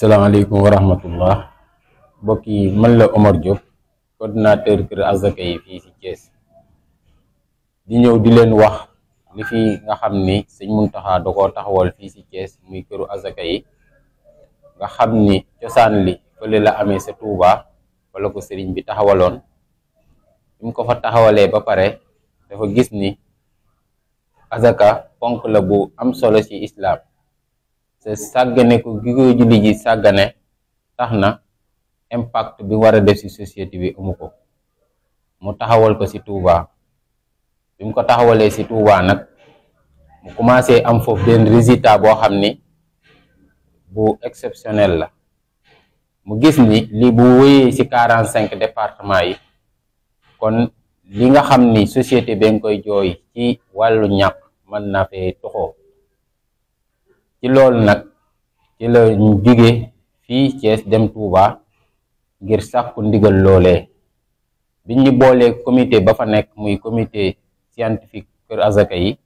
Assalamualaikum warahmatullah. Mbokk yi man la Omar Diop, coordinateur Kër Azaka yi fii ci Thiès, di ñëw di leen wax li fi nga xam ni sëñ Muntaxa da koo taxawal fii ci Thiès muy këru Azaka yi nga xam ni cosaan li fële la amee sa Touba wala ko sëriñ bi taxawaloon. bi mu ko fa taxawalee ba pare dafa gis ni Azaka ponk la bu am solo ci islam. te sàggane ko gi koy julli ji sàggane tax na impact bi war a def ci société bi amu ko, mu taxawal ko ci Touba. bi mu ko taxawalee ci Touba nag mu commencé am foofu benn résultat boo xam ni bu exceptionnel la. mu gis ni li bu wéyee ci 45 départements yi kon li nga xam ni société bi nga koy jooy ci wàllu ñàkk mën na fee toxoo. ci loolu nag ci la ñu jóge fii Thiès dem Touba ngir sàkku ndigal loolee. biñ ñu boolee comité ba fa nekk muy comité scientifique Kër Azaka yi,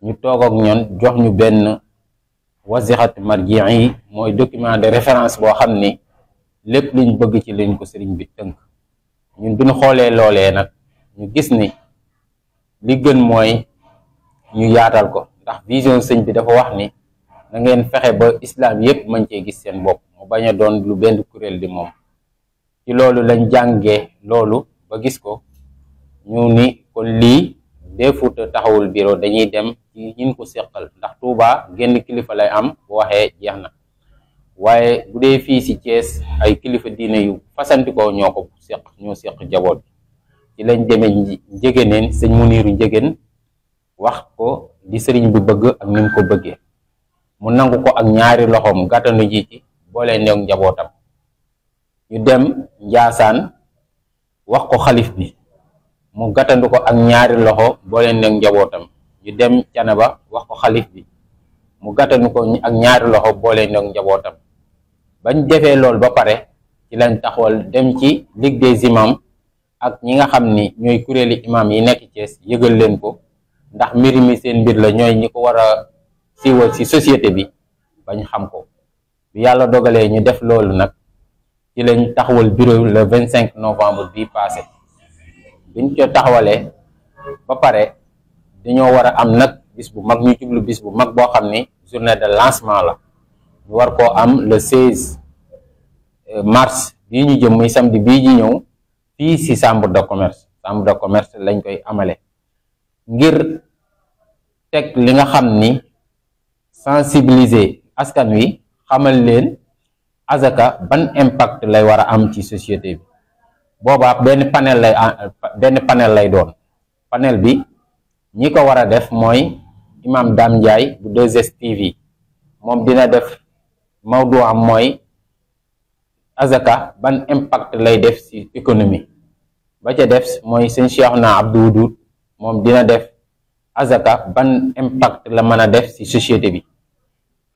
ñu toog ak ñoon jox ñu benn wasixat marji yi, mooy document de référence boo xam ni lépp liñ bëgg ci lañ ko sëriñ bi tënk. ñun bi ñu xoolee loolee nag ñu gis ni li gën mooy ñu yaatal ko, ndax vision sëñ bi dafa wax ni na ngeen fexe ba islam yépp mën cee gis seen bopp, mu bañ a doon lu benn kuréel di moom. ci loolu lañ jàngee loolu ba gis ko, ñu ni kon lii defuta taxawul bureau, dañuy dem ci ñin ko seqal, ndax Touba genn kilifa lay am bu waxee jeex na. waaye bu dee fii ci Thiès ay kilifa diine yu fasantikoo ñoo ko seq, ñoo seq jaboot. ci lañ demee njëgëneen sëñ Muniiru Njëgën wax ko di sëriñ bi bëgg ak ni mu ko bëggee, mu nangu ko ak ñaari loxoom gàttanu ji ci boole neeg njabootam. ñu dem Njaasaan wax ko xalif bi, mu gàttandu ko ak ñaari loxo boole neeg njabootam. ñu dem Canaba wax ko xalif bi, mu gàttandu ko ak ñaari loxo boole neeg njabootam. bañ defee loolu ba pare ci lañ taxawal dem ci Ligue des imams ak ñi nga xam ni ñooy kuréeli imam yi nekk Thiès, yëgal leen ko, ndax mbir mi seen mbir la, ñooy ñi ko war a siiwal ci société bi bañ xam ko. bi yàlla dogalee ñu def loolu nag ci lañ taxawal bureau le 25 novembre bii passé. biñ ko taxawalee ba pare dañoo war a am nag bis bu mag, ñu jublu bis bu mag boo xam ni journée de lancement la. ñu war koo am le 16 mars bii ñu jëm, muy samedi bii ji ñëw, fii ci chambre de commerce. chambre de commerce lañ koy amale ngir teg li nga xam ni sensibiliser askan wi, xamal leen Azaka ban impact lay war a am ci société bi. boobaa benn panel lay doon. panel bi ñi ko war a def mooy imam Dame Ndiaye bu 2STV, moom dina def mawdu am mooy Azaka ban impact lay def ci économie. ba ca def mooy sëñ Cheikhouna Abdou Wadoud, moom dina def Azaka ban impact la mën a def ci société bi.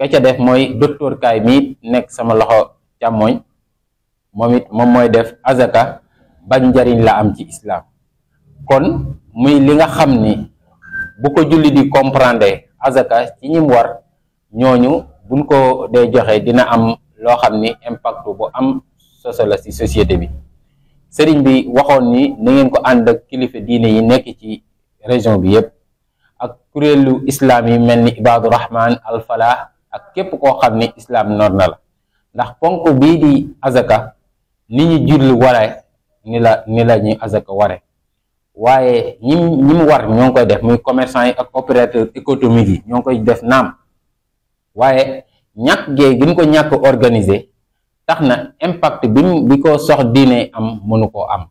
ka ca def mooy docteur Kaay mi nekk sama loxo càmmoñ, moom it moom mooy def Azaka ban njariñ la am ci islam. kon muy li nga xam ni bu ko julli di comprendre Azaka ci ñim war, ñooñu buñ ko dee joxe dina am loo xam ni impact bu am solo la ci société bi. sëriñ bi waxoon ni na ngeen ko ànd ak kilifa diine yi nekk ci région bi yépp, ak kuréelu islam yi mel ni Ibadu Rahman, Al Falah, ak képp koo xam ni islam noor na la. ndax ponk bii di Azaka ni ñu julli ware ni la ñu Azaka ware, waaye ñi mu war ñoo ngi koy def, muy commerçant yi ak opérateur économique yi ñoo ngi koy def naam, waaye ñàkk gee gën ko ñàkk organiser tax na impact bi ko sox diine am mënu koo am.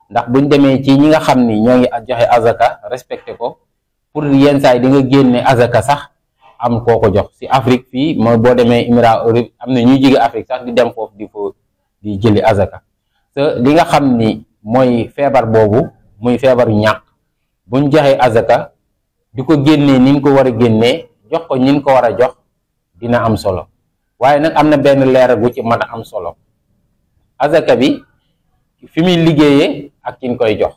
ndax buñ demee ci ñi nga xam ni ñoo ngi joxe Azaka respecté ko, pour yenn saa yi di nga génne Azaka sax am koo ko jox. ci Afrique fii mooy boo demee Émirats Europe am na ñuy jóge Afrique sax di dem foofu di jëli Azaka. te li nga xam ni mooy feebar boobu muy feebaru ñàkk, buñ joxe Azaka di ko génnee ni ñu ko war a génnee, jox ko ñin ko war a jox, dina am solo. waaye nag am na benn leeral gu ci mën a am solo. Azaka bi fi muy liggéeyee ak ki ñu koy jox,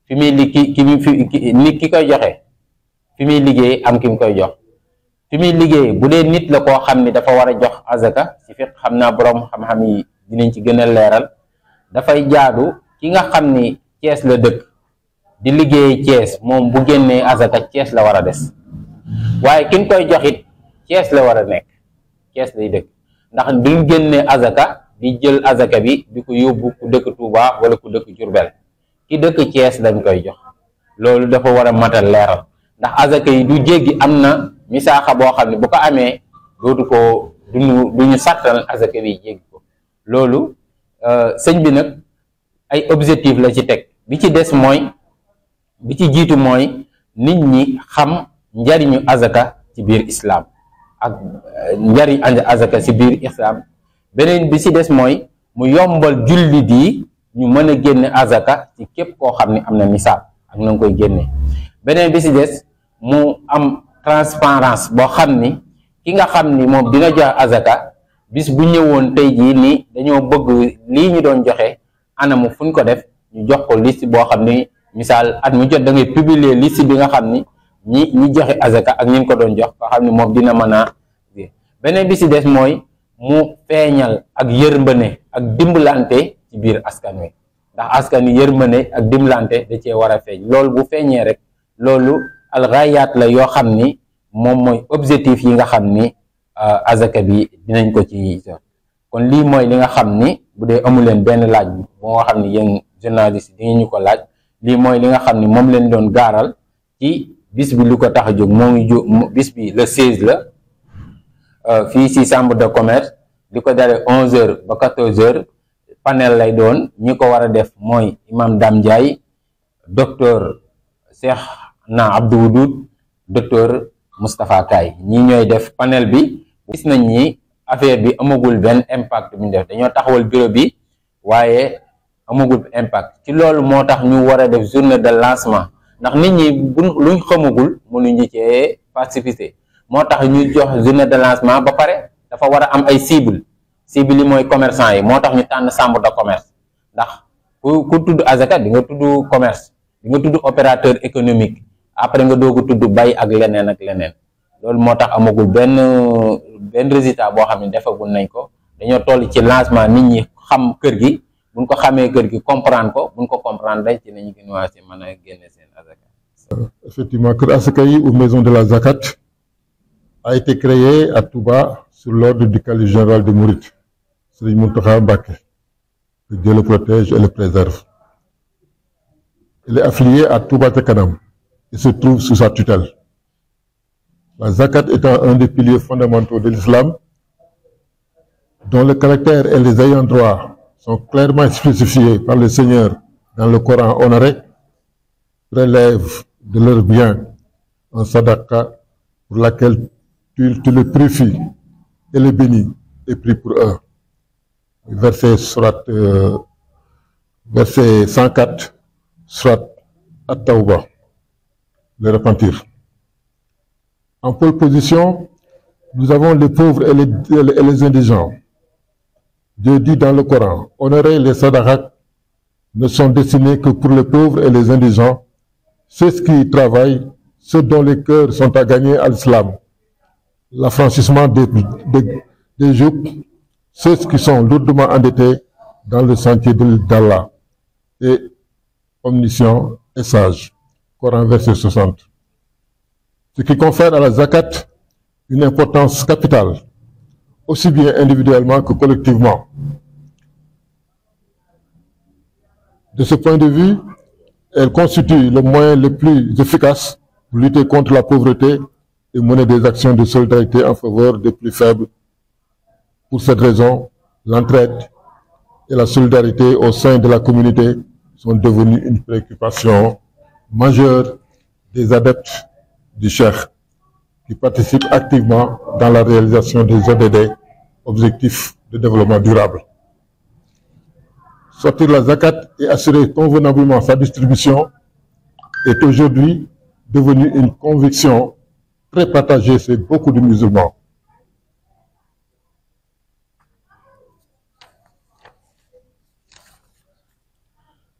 fi muy nit ki koy joxe fi muy liggéey am ki mu koy jox. fi muy liggéey bu dee nit la koo xam ni dafa war a jox azaka ci fiq xam naa boroom xam-xam yi dinañ ci gën a leeral, dafay jaadu ki nga xam ni Cees la dëkk di liggéey Cees moom bu génnee azaka Cees la war a des, waaye ki nga koy jox it Cees la war a nekk, Cees lay dëkk, ndax duñ génnee azaka di jël azaka bi di ko yóbbu ku dëkk Touba wala ku dëkk Jurbel, ki dëkk Cees dañ koy jox. loolu dafa war a matal leeral, ndax azaka yi du jéggi am na misaaxa boo xam ne bu ko amee dootu ko duñu sàttal azaka bi jéggi ko. loolu sëñ bi nag ay objectif la ci teg, bi ci des mooy bi ci jiitu mooy nit ñi xam njariñu azaka ci biir islam ak njariñ azaka ci biir islam. beneen bi ci des mooy mu yombal jullit yi ñu mën a génne azaka ci képp koo xam ne am na nisaab ak na nga koy génne. beneen bi ci des mu am transparence boo xam ni ki nga xam ni moom dina jox azaka bis bu ñëwoon tey jii ni dañoo bëgg lii ñu doon joxe anamu fu ñu ko def, ñu jox ko liste boo xam ni misaal at mu jot da ngay publier liste bi nga xam ni ñi joxe azaka ak ñi ko doon jox nga xam ni moom dina mën a. beneen bi ci des mooy mu feeñal ak yërmande ak dimbalante ci biir askan wi, ndax askan wi yërmande ak dimbalante da cee war a feeñ. loolu bu feeñee rek loolu alxayaat la yoo xam ni moom mooy objectif yi nga xam ni azaka bi dinañ ko ci jot. kon lii mooy li nga xam ni bu dee amu leen benn laaj bu nga xam ni yéen journaliste di ngeen ñu ko laaj, lii mooy li nga xam ni moom leen doon gaaral ci bis bi lu ko tax a jóg. moo ngi jóg bis bi le 16 la fii ci chambre de commerce, di ko dalee 11h ba 14h. panel lay doon, ñi ko war a def mooy imam Dame Ndiaye, docteur Cheikhna Abdou Wadoud, docteur Moustapha Kay, ñi ñooy def panel bi. gis nañ ni affaire bi amagul benn impact bu ñu def, dañoo taxawal bureau bi waaye amagul impact. ci loolu moo tax ñu war a def journée de lancement, ndax nit ñi luñ xamagul mënuñu cee participer, moo tax ñu jox journée de lancement. ba pare dafa war a am ay cible yi mooy commerçant yi, moo tax ñu tànn chambre de commerce, ndax ku tudd azaka di nga tudd commerce, di nga tudd opérateur économique, après nga doog a tudd bay ak leneen ak leneen. loolu moo tax amagul benn résultat boo xam ne defagul nañ ko. dañoo toll ci lancement, nit ñi xam kër gi, buñ ko xamee kër gi comprendre ko, buñ ko comprendre dañ ci nañu gën waa si mën a génne seen azaka. Effectivement, Kër Asaka yi ou maison de la zakat a été créé à Touba sur l'ordre du calife général des Mourides, Serigne Mountakha Mbacké, que Dieu le protège et le préserve. Il est affilié à Touba Ca Kanam et se trouve sous sa tutelle. La zakat étant un des piliers fondamentaux de l'islam, dont le caractère et les ayants droit sont clairement spécifiés par le Seigneur dans le Coran honoré, prélèvent de leurs biens un sadaqa pour laquelle tu les purifies et les bénis et prie pour eux. Verset 104, Surat At-Tawbah, le repentir. En pole position, nous avons les pauvres et les indigents. Dieu dit dans le Coran, honorer les sadaqat ne sont destinés que pour les pauvres et les indigents, ceux qui travaillent, ceux dont les cœurs sont à gagner à l'islam, l'affranchissement des jougs, ceux qui sont lourdement endettés dans le sentier d'Allah, et omniscient et sage. Coran verset 60. Ce qui confère à la zakat une importance capitale, aussi bien individuellement que collectivement. De ce point de vue, elle constitue le moyen le plus efficace pour lutter contre la pauvreté et mener des actions de solidarité en faveur des plus faibles. Pour cette raison, l'entraide et la solidarité au sein de la communauté sont devenues une préoccupation majeure des adeptes du Cheikh, qui participent activement dans la réalisation des ODD, objectifs de développement durable. Sortir la zakat et assurer convenablement sa distribution est aujourd'hui devenu une conviction très partagée chez beaucoup de musulmans.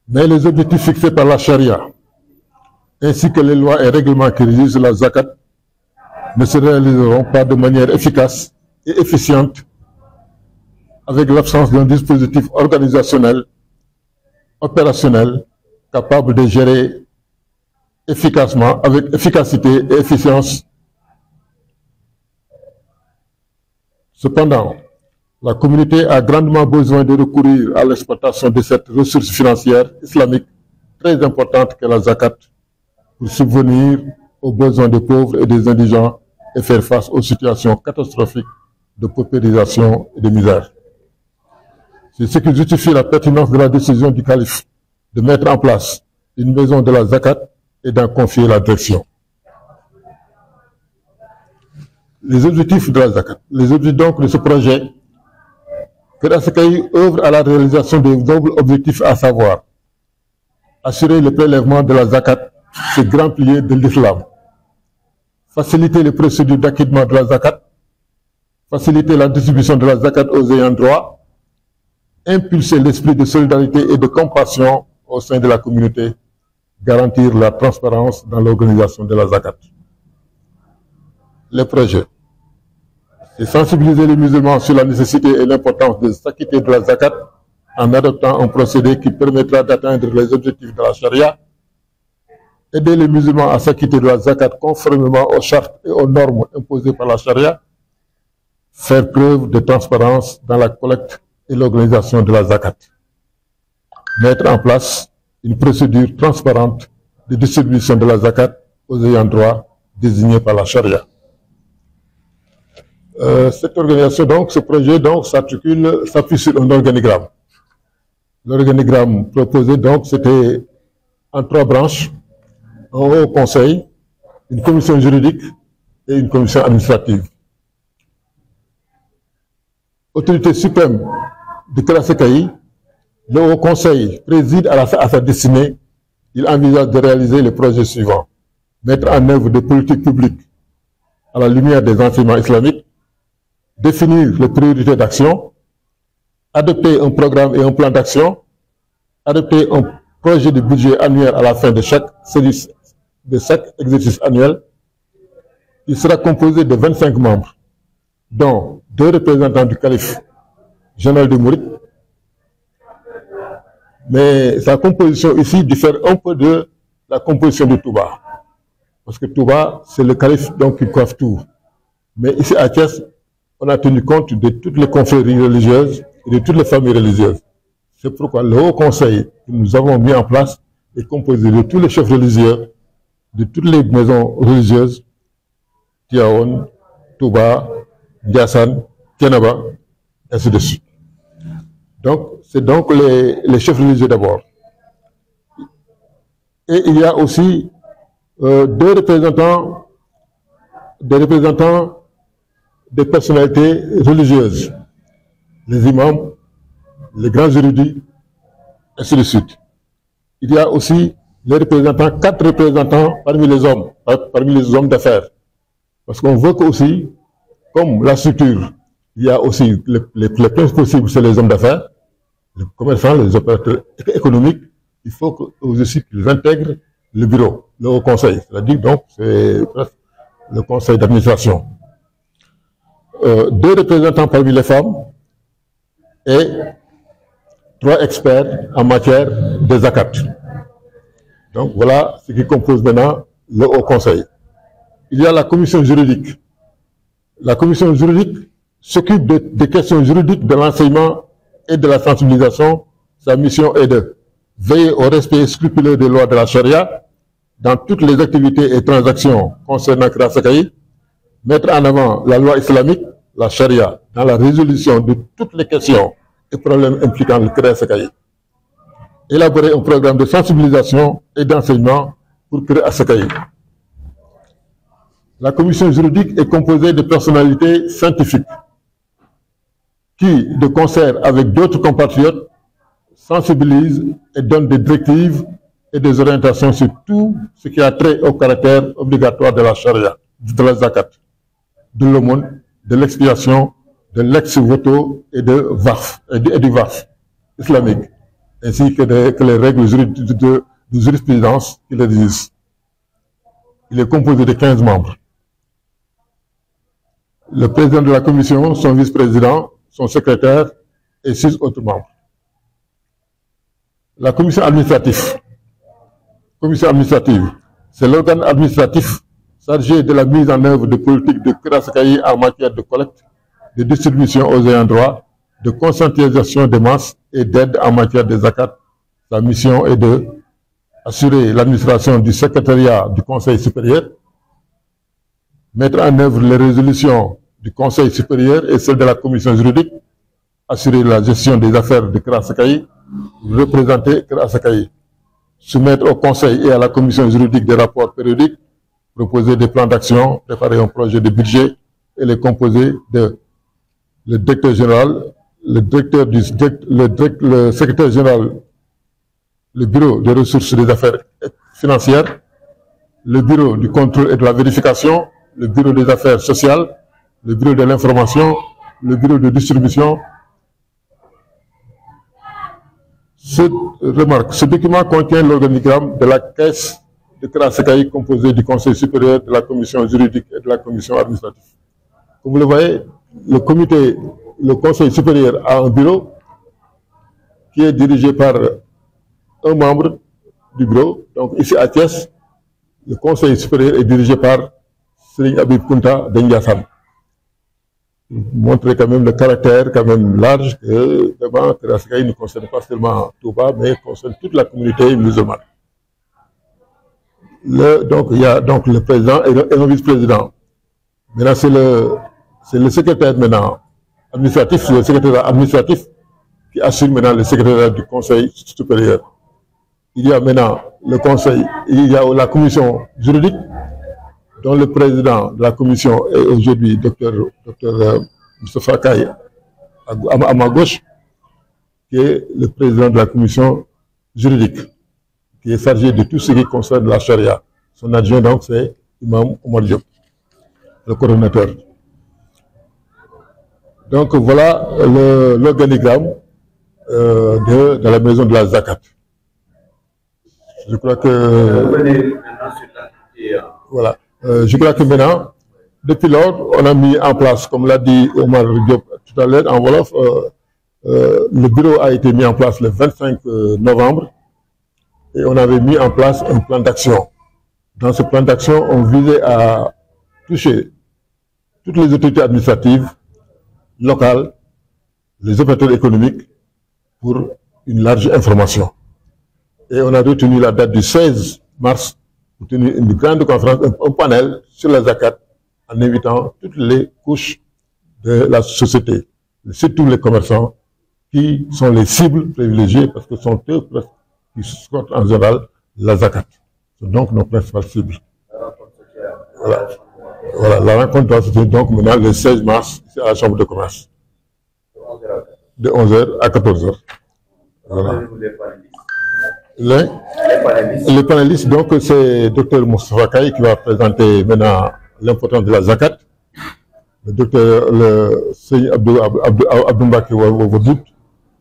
Mais les objectifs fixés par la charia, ainsi que les lois et règlements qui régissent la zakat, ne se réaliseront pas de manière efficace et efficiente avec l'absence d'un dispositif organisationnel, opérationnel, capable de gérer efficacement, avec efficacité et efficience. Cependant, la communauté a grandement besoin de recourir à l'exploitation de cette ressource financière islamique très importante qu'est la zakat pour subvenir aux besoins des pauvres et des indigents et faire face aux situations catastrophiques de paupérisation et de misère. C'est ce qui justifie la pertinence de la décision du calife de mettre en place une maison de la zakat et d'en confier la direction. Les objectifs de la zakat. Les objectifs donc de ce projet, Kër Asakayi œuvre à la réalisation des nobles objectifs, à savoir assurer le prélèvement de la zakat, ce grand pilier de l'islam, faciliter les procédures d'acquittement de la zakat, faciliter la distribution de la zakat aux ayants droit, impulser l'esprit de solidarité et de compassion au sein de la communauté, garantir la transparence dans l'organisation de la zakat. Les projets. C'est sensibiliser les musulmans sur la nécessité et l'importance de s'acquitter de la zakat en adoptant un procédé qui permettra d'atteindre les objectifs de la charia, aider les musulmans à s'acquitter de la zakat conformément aux chartes et aux normes imposées par la charia, faire preuve de transparence dans la collecte et l'organisation de la zakat, mettre en place une procédure transparente de distribution de la zakat aux ayants droit désignés par la charia. Cette organisation, donc, ce projet, donc, s'appuie sur un organigramme. L'organigramme proposé, donc, c'était en 3 branches: un haut conseil, une commission juridique et une commission administrative. Autorité suprême de Kër Asakayi, le haut conseil préside à sa destinée. Il envisage de réaliser les projets suivants: mettre en œuvre des politiques publiques à la lumière des enseignements islamiques, définir les priorités d'action, adopter un programme et un plan d'action, adopter un projet de budget annuel à la fin de chaque exercice annuel. Il sera composé de 25 membres, dont 2 représentants du calife général de Mourides. Mais sa composition ici diffère un peu de la composition de Touba. Parce que Touba, c'est le calife donc qui coiffe tout. Mais ici à Thiès, on a tenu compte de toutes les confréries religieuses et de toutes les familles religieuses. C'est pourquoi le Haut Conseil que nous avons mis en place est composé de tous les chefs religieux, de toutes les maisons religieuses, Tiaoun, Touba, Ndiassane, Thiénaba, ainsi de suite. Donc, c'est donc les chefs religieux d'abord. Et il y a aussi 2 représentants, des personnalités religieuses, les imams, les grands érudits, ainsi de suite. Il y a aussi les représentants, 4 représentants parmi les hommes d'affaires. Parce qu'on veut que aussi, comme la structure, il y a aussi les plus possibles, c'est les hommes d'affaires, les commerçants, les opérateurs économiques. Il faut que aussi qu'ils intègrent le bureau, le haut conseil. C'est-à-dire donc, c'est le conseil d'administration. 2 représentants parmi les femmes et 3 experts en matière de zakat. Donc voilà ce qui compose maintenant le Haut Conseil. Il y a la commission juridique. La commission juridique s'occupe des questions juridiques de l'enseignement et de la sensibilisation. Sa mission est de veiller au respect scrupuleux des lois de la charia dans toutes les activités et transactions concernant Kër Asakayi, mettre en avant la loi islamique, la charia, dans la résolution de toutes les questions et problèmes impliquant le Kër Asakayi, élaborer un programme de sensibilisation et d'enseignement pour Kër Asakayi. La commission juridique est composée de personnalités scientifiques qui, de concert avec d'autres compatriotes, sensibilisent et donnent des directives et des orientations sur tout ce qui a trait au caractère obligatoire de la charia, de la zakat, de l'aumône, de l'expiation, de l'ex-voto et du waqf islamique, ainsi que les règles de jurisprudence qui l'existent. Il est composé de 15 membres. le président de la commission, son vice-président, son secrétaire et 6 autres membres. La commission administrative. Commission administrative, c'est l'organe administratif chargé de la mise en œuvre de politiques de Kër en matière de collecte, de distribution aux ayants droit, de conscientisation des masses et d'aide en matière de zakat. Sa mission est de assurer l'administration du secrétariat du Conseil supérieur, mettre en œuvre les résolutions du Conseil supérieur et celles de la commission juridique, assurer la gestion des affaires de Kër, représenter Kër, soumettre au Conseil et à la commission juridique des rapports périodiques, proposer des plans d'action, préparer un projet de budget et les composer de le directeur général, le secrétaire général, le bureau des ressources des affaires financières, le bureau du contrôle et de la vérification, le bureau des affaires sociales, le bureau de l'information, le bureau de distribution. Ce document contient l'organigramme de la caisse de Kër composée du Conseil supérieur, de la commission juridique et de la commission administrative. Comme vous le voyez, le Conseil supérieur a un bureau qui est dirigé par un membre du bureau. Donc ici à Thiès, le Conseil supérieur est dirigé par Serigne Habib Kounta d'Indiassane. Montrer quand même le caractère quand même large que vraiment Kër ne concerne pas seulement Touba, mais concerne toute la communauté musulmane. Donc il y a donc le président et un vice-président. Maintenant c'est le secrétaire maintenant administratif, c'est le secrétaire administratif qui assure maintenant le secrétaire du Conseil supérieur. Il y a maintenant le Conseil, il y a la commission juridique, dont le président de la commission est aujourd'hui Dr Moustapha Kaye à ma gauche, qui est le président de la commission juridique, qui est chargé de tout ce qui concerne la charia. Son adjoint donc c'est Imam Omar Diop, le coordonnateur. Donc voilà l'organigramme de la maison de la Zakat. Je crois que voilà. Je crois que maintenant, depuis lors, on a mis en place, comme l'a dit Omar Diop tout à l'heure en Wolof, le bureau a été mis en place le 25 novembre et on avait mis en place un plan d'action. Dans ce plan d'action, on visait à toucher toutes les autorités administratives, locales, les opérateurs économiques pour une large information. Et on a retenu la date du 16 mars pour tenir une grande conférence, un panel sur la zakat, en invitant toutes les couches de la société, surtout les commerçants, qui sont les cibles privilégiées parce que ce sont eux qui sortent en général la zakat. C'est donc nos principales cibles. Voilà, la rencontre doit se tenir donc maintenant le 16 mars à la Chambre de commerce. De 11h à 14h. Voilà. Les panélistes, donc c'est Dr Moustapha Kaye qui va présenter maintenant l'importance de la zakat. Le Seigne Abdou Mbaki Wadoud,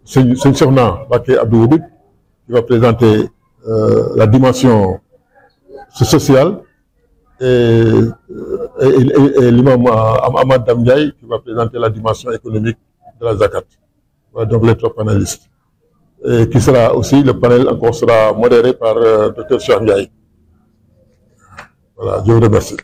Seigne Cheikhna Mbaki Abdou Wadoud, qui va présenter la dimension sociale, et l'imam Ahmad Damdiaye qui va présenter la dimension économique de la zakat. Voilà donc les 3 panélistes. Et qui sera aussi, le panel encore sera modéré par Dr Cheikh Ndiaye. Voilà, je vous remercie.